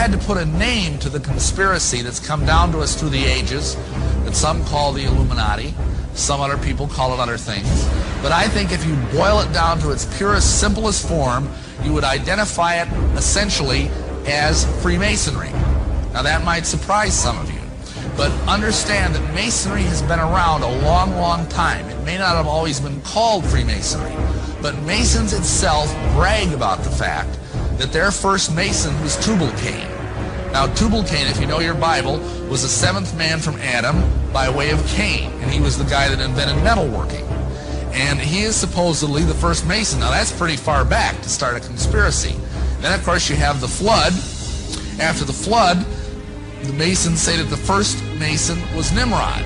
had to put a name to the conspiracy that's come down to us through the ages, that some call the Illuminati, some other people call it other things. But I think if you boil it down to its purest, simplest form, you would identify it essentially as Freemasonry. Now that might surprise some of you, but understand that Masonry has been around a long, long time. It may not have always been called Freemasonry, but Masons itself brag about the fact that their first Mason was Tubal-Cain. Now Tubal-Cain, if you know your Bible, was the seventh man from Adam by way of Cain, and he was the guy that invented metalworking. And he is supposedly the first Mason. Now that's pretty far back to start a conspiracy. Then of course you have the flood. After the flood, the Masons say that the first Mason was Nimrod.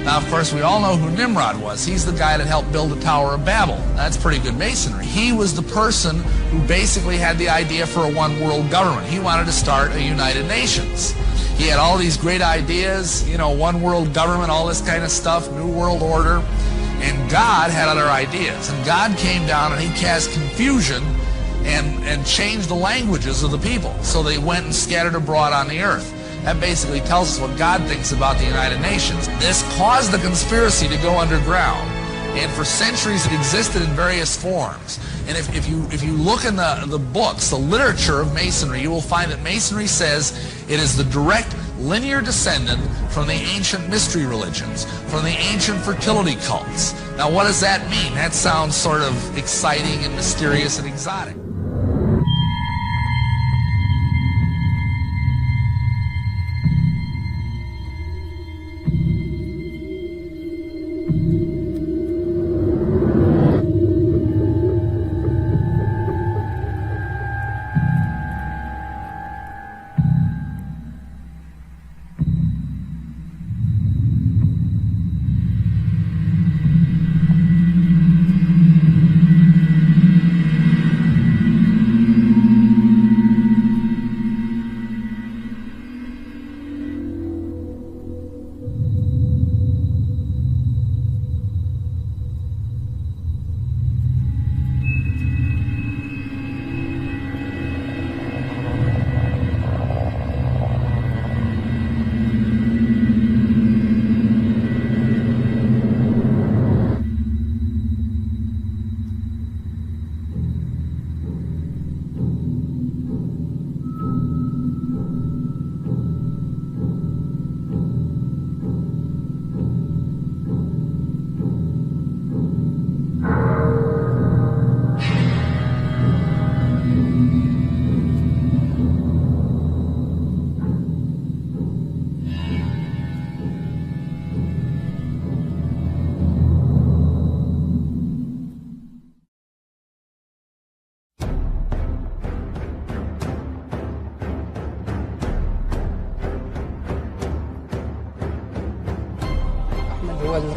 Now of course we all know who Nimrod was. He's the guy that helped build the Tower of Babel. That's pretty good Masonry. He was the person who basically had the idea for a one world government. He wanted to start a United Nations. He had all these great ideas, you know, one world government, all this kind of stuff, new world order. And God had other ideas. And God came down and he cast confusion and changed the languages of the people. So they went and scattered abroad on the earth. That basically tells us what God thinks about the United Nations. This caused the conspiracy to go underground. And for centuries it existed in various forms. And if you look in the books, the literature of Masonry, you will find that Masonry says it is the direct linear descendant from the ancient mystery religions, from the ancient fertility cults. Now what does that mean? That sounds sort of exciting and mysterious and exotic.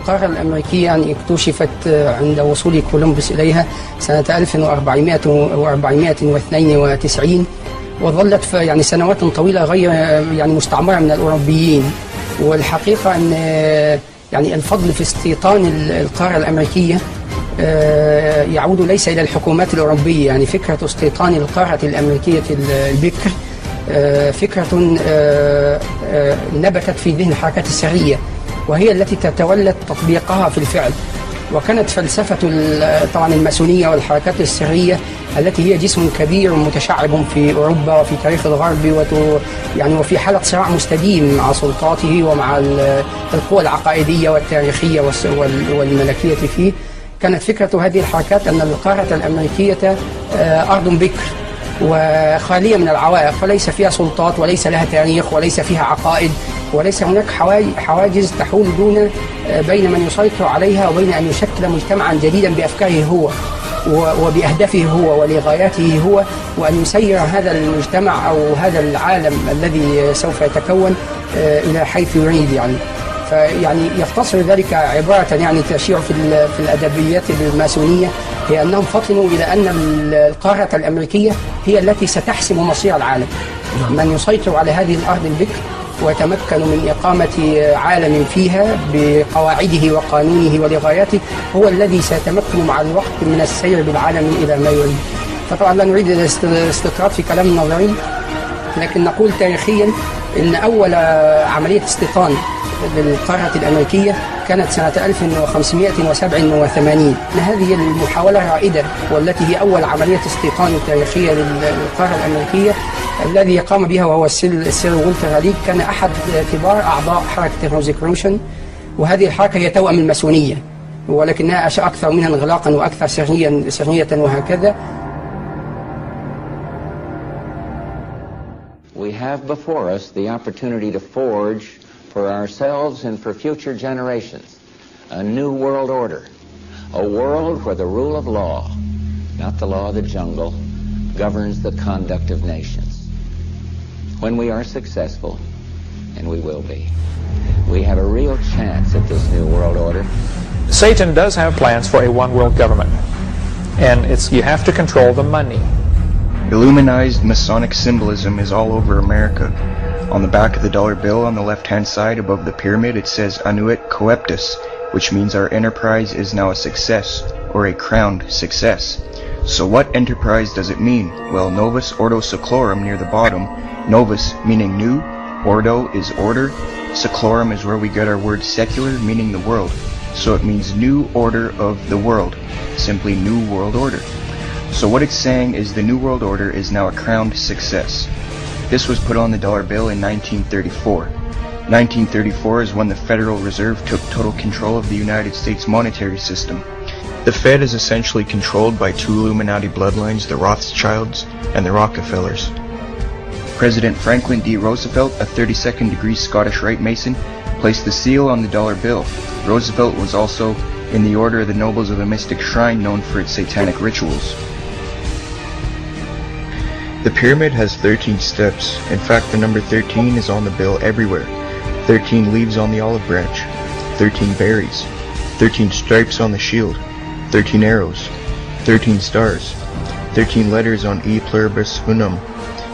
القارة الأمريكية يعني اكتشفت عند وصول كولومبوس إليها سنة 1492 وظلت يعني سنوات طويلة غير يعني مستعمرة من الأوروبيين. والحقيقة أن يعني الفضل في استيطان القارة الأمريكية يعود ليس إلى الحكومات الأوروبية. يعني فكرة استيطان القارة الأمريكية البكر فكرة نبتت في ذهن الحركات السرية، وهي التي تتولى تطبيقها في الفعل. وكانت فلسفة طبعا الماسونية والحركات السرية التي هي جسم كبير متشعب في أوروبا وفي تاريخ الغرب يعني وفي حالة صراع مستديم مع سلطاته ومع القوى العقائدية والتاريخية والملكية فيه. كانت فكرة هذه الحركات أن القارة الأمريكية أرض بكر وخالية من العوائق، فليس فيها سلطات وليس لها تاريخ وليس فيها عقائد وليس هناك حواجز تحول بين من يسيطر عليها وبين أن يشكل مجتمعا جديدا بأفكاره هو وبأهدافه هو ولغاياته هو، وأن يسير هذا المجتمع أو هذا العالم الذي سوف يتكون إلى حيث يريد. فيعني يختصر ذلك عبارة يعني تشيع في الأدبيات الماسونية، هي أنهم فطنوا إلى أن القارة الأمريكية هي التي ستحسم مصير العالم. من يسيطر على هذه الأرض البكر ويتمكن من إقامة عالم فيها بقواعده وقانونه ولغاياته هو الذي سيتمكن مع الوقت من السير بالعالم إلى ما يريد. فطبعا لا نريد الاستطراد في كلام نظري، لكن نقول تاريخيا أن أول عملية استيطان للقارة الأمريكية كانت سنة 1587. هذه المحاولة رائدة والتي هي أول عملية استيطان تاريخية للقارة الأمريكية الذي قام بها وهو السير والتر راليك، كان أحد كبار أعضاء حركة الروزيكروشن، وهذه الحركة هي توأم الماسونية ولكنها أكثر منها انغلاقا وأكثر سرية وهكذا. We have before us the opportunity to forge for ourselves and for future generations a new world order, a world where the rule of law, not the law of the jungle, governs the conduct of nations. When we are successful, and we will be, we have a real chance at this new world order. Satan does have plans for a one-world government, and you have to control the money. Illuminized Masonic symbolism is all over America. On the back of the dollar bill on the left-hand side above the pyramid it says Annuit Coeptus, which means our enterprise is now a success, or a crowned success. So what enterprise does it mean? Well, Novus Ordo Seclorum near the bottom, Novus meaning new, Ordo is order, Seclorum is where we get our word secular, meaning the world. So it means new order of the world, simply new world order. So what it's saying is the New World Order is now a crowned success. This was put on the dollar bill in 1934. 1934 is when the Federal Reserve took total control of the United States monetary system. The Fed is essentially controlled by two Illuminati bloodlines, the Rothschilds and the Rockefellers. President Franklin D. Roosevelt, a 32nd degree Scottish Rite Mason, placed the seal on the dollar bill. Roosevelt was also in the Order of the Nobles of the Mystic Shrine, known for its satanic rituals. The pyramid has 13 steps. In fact, the number 13 is on the bill everywhere. 13 leaves on the olive branch, 13 berries, 13 stripes on the shield, 13 arrows, 13 stars, 13 letters on E pluribus unum,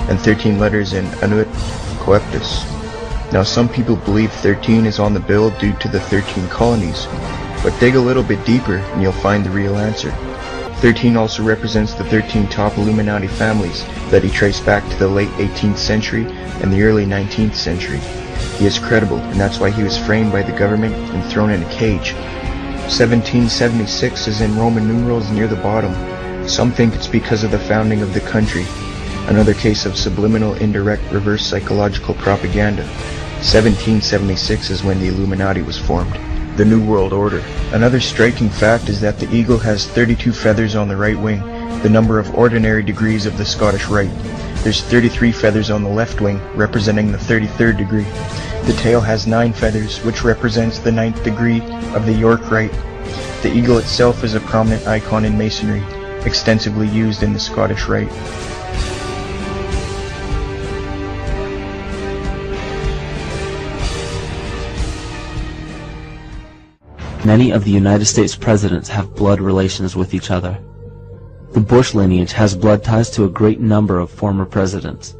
and 13 letters in Annuit Coeptus. Now some people believe 13 is on the bill due to the 13 colonies, but dig a little bit deeper and you'll find the real answer. 13 also represents the 13 top Illuminati families that he traced back to the late 18th century and the early 19th century. He is credible, and that's why he was framed by the government and thrown in a cage. 1776 is in Roman numerals near the bottom. Some think it's because of the founding of the country. Another case of subliminal, indirect, reverse psychological propaganda. 1776 is when the Illuminati was formed. The New World Order. Another striking fact is that the eagle has 32 feathers on the right wing, the number of ordinary degrees of the Scottish Rite. There's 33 feathers on the left wing, representing the 33rd degree. The tail has 9 feathers, which represents the 9th degree of the York Rite. The eagle itself is a prominent icon in Masonry, extensively used in the Scottish Rite. Many of the United States presidents have blood relations with each other. The Bush lineage has blood ties to a great number of former presidents.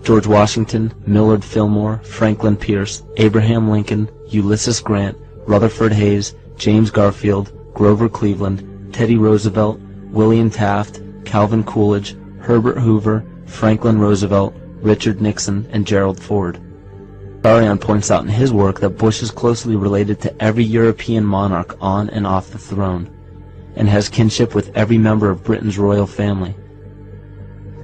George Washington, Millard Fillmore, Franklin Pierce, Abraham Lincoln, Ulysses Grant, Rutherford Hayes, James Garfield, Grover Cleveland, Teddy Roosevelt, William Taft, Calvin Coolidge, Herbert Hoover, Franklin Roosevelt, Richard Nixon, and Gerald Ford. Sharian points out in his work that Bush is closely related to every European monarch on and off the throne, and has kinship with every member of Britain's royal family.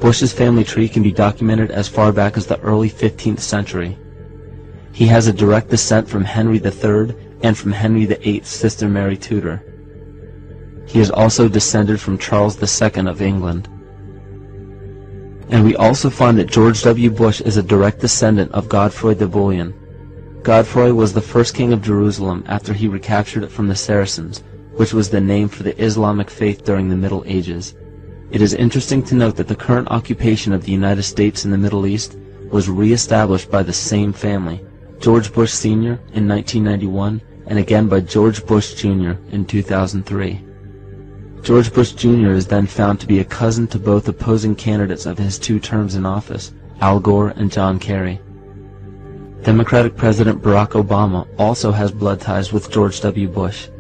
Bush's family tree can be documented as far back as the early 15th century. He has a direct descent from Henry III and from Henry VIII's sister Mary Tudor. He is also descended from Charles II of England. And we also find that George W. Bush is a direct descendant of Godfrey de Bouillon. Godfrey was the first king of Jerusalem after he recaptured it from the Saracens, which was the name for the Islamic faith during the Middle Ages. It is interesting to note that the current occupation of the United States in the Middle East was re-established by the same family, George Bush Sr. in 1991, and again by George Bush Jr. in 2003. George Bush Jr. is then found to be a cousin to both opposing candidates of his 2 terms in office, Al Gore and John Kerry. Democratic President Barack Obama also has blood ties with George W. Bush,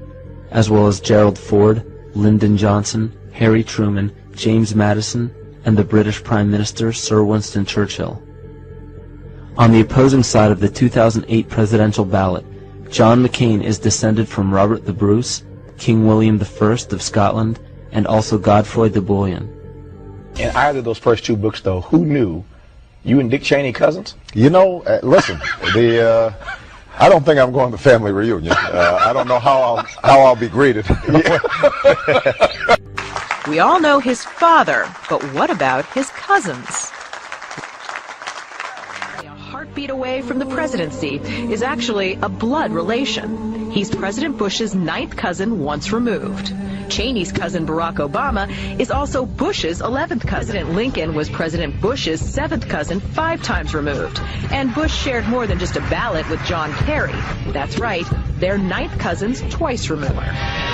as well as Gerald Ford, Lyndon Johnson, Harry Truman, James Madison, and the British Prime Minister Sir Winston Churchill. On the opposing side of the 2008 presidential ballot, John McCain is descended from Robert the Bruce, King William I of Scotland, and also Godfrey the Bullion. In either of those first two books, though, who knew you and Dick Cheney cousins? You know, listen, I don't think I'm going to family reunion. I don't know how I'll be greeted. We all know his father, but what about his cousins? A heartbeat away from the presidency is actually a blood relation. He's President Bush's 9th cousin once removed. Cheney's cousin Barack Obama is also Bush's 11th cousin. President Lincoln was President Bush's 7th cousin 5 times removed. And Bush shared more than just a ballot with John Kerry. That's right, they're 9th cousins twice removed.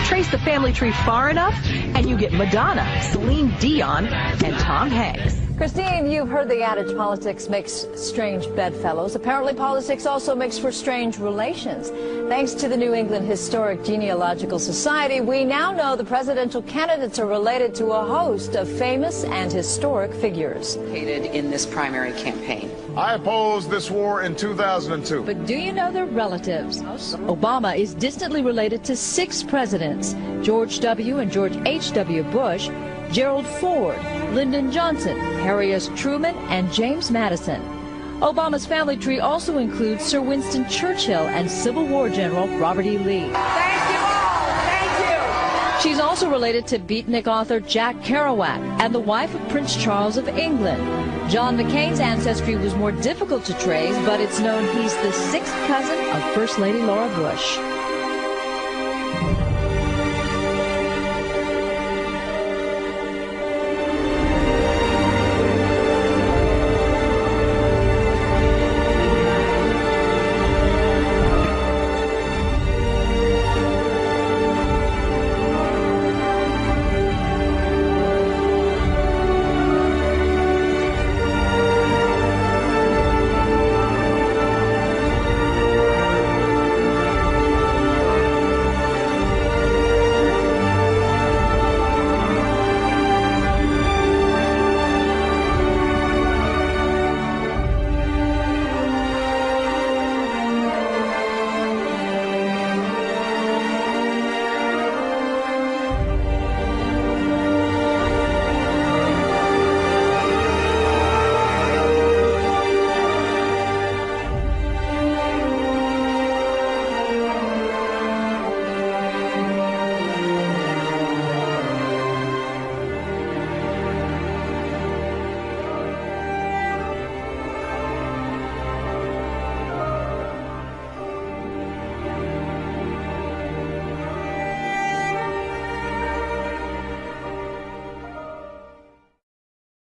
Trace the family tree far enough, and you get Madonna, Celine Dion, and Tom Hanks. Christine, you've heard the adage politics makes strange bedfellows. Apparently politics also makes for strange relations. Thanks to the New England Historic Genealogical Society, we now know the presidential candidates are related to a host of famous and historic figures. In this primary campaign. I opposed this war in 2002. But do you know their relatives? Obama is distantly related to 6 presidents: George W. and George H.W. Bush, Gerald Ford, Lyndon Johnson, Harry S. Truman, and James Madison. Obama's family tree also includes Sir Winston Churchill and Civil War General Robert E. Lee. Thank you all. Thank you. She's also related to beatnik author Jack Kerouac and the wife of Prince Charles of England. John McCain's ancestry was more difficult to trace, but it's known he's the 6th cousin of First Lady Laura Bush.